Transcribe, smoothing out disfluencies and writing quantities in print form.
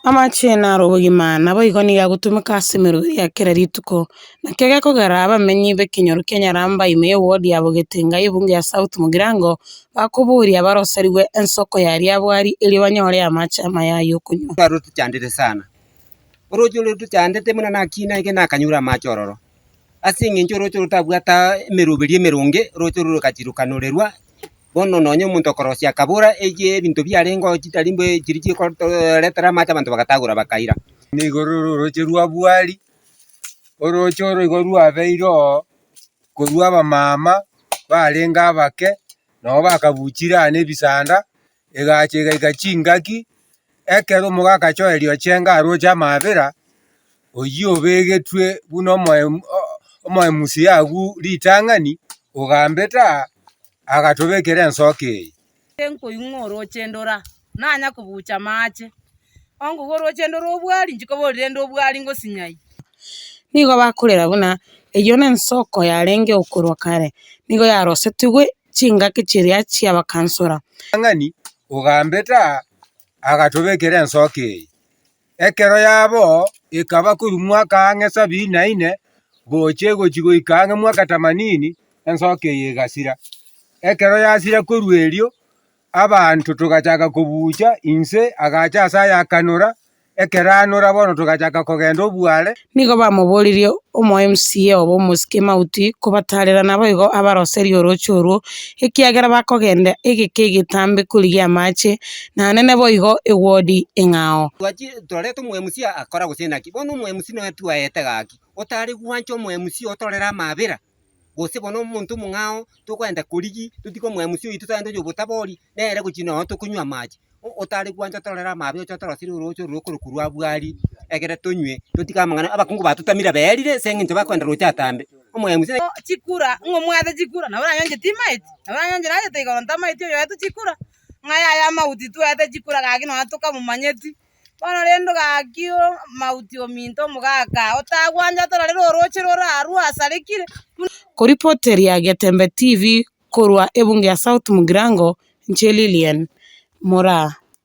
Amache naro bogima boigoni ya gutumika Semeru ya kera rituko na kega kogera abamenyi bekinyoru Kenya ramba ime ward ya Bogetenga ibunge ya South Mugirango bakuburia barosariwe ensoko yari abwari ili banyore amachama yayo kunywa Karo tuchandire sana orojo tuchandete muna nakina ige nakanyura machororo asinge njoro tabwata emerubiri emerunge rojo kachirukanorerwa bono nonyo muntu korosia kabura eje bintu byarengo kitalimbe kiriki ko letera mata bantu bakatagura bakaira ni gororo rojo rwabwari orojo rwa beiro kurwa bamama barenga abake no bakabukira ne bisanda egachega igachingaki ekero mugaka choerio chenga roja mabera oyo begetwe buno moe musiagu litangani ugambeta agatubekera ensoke enko yungoro chendora nanya kubucha mache ongo goro chendora obwari njikoborire ndo obwari ngo sinyai nigo bakurera buna eyo nensoko yarenge okurwa kare nigo yarosetugwe chingaki chiria chia bakansora ngani ugambeta agatubekera ensoke ekero yabo ikaba kuri mwaka angesa binaine goche gochigo ikange mwaka 80 ensoke yegasira ekero yasira kurwerio abantu tugachaka kubucha inse agacha saya akanura ekeranura bono tugachaka kogenda obware nigo bamuburirie omo MCA obo muskema uti kubatarira nabo igo abaroserio rochoro ekiagera bakogenda egekegitambe kurigia mache na nene bo igo ewodi engao twachi toreto mu MC akora gusena ki bono mu MC no tuaete gaki otari gwancho mu MC otorera mabera gose bono muntu mungao tukwenda kurigi tutiko mu MC itu tande jo botabori nere guchino tukunywa maji otari gwancho torera mabera totorosiri rocho rokurukuru abwari egere tunywe tutika mangana abakungu batutamira berire senge bakwenda rocha tambe omu MC chikura ngo mwathe chikura na baranyonje teammate na baranyonje raje teiga ntamaite yo yetu chikura ngaya ya mauti tu ate chikura gaki no atuka mumanyeti bono rendo gakio mauti ominto mugaka otagwanja torarero roche roraru asarekire kuripoteri ya Getembe TV kurwa ebunge ya South Mugirango Nche Lilian Mora.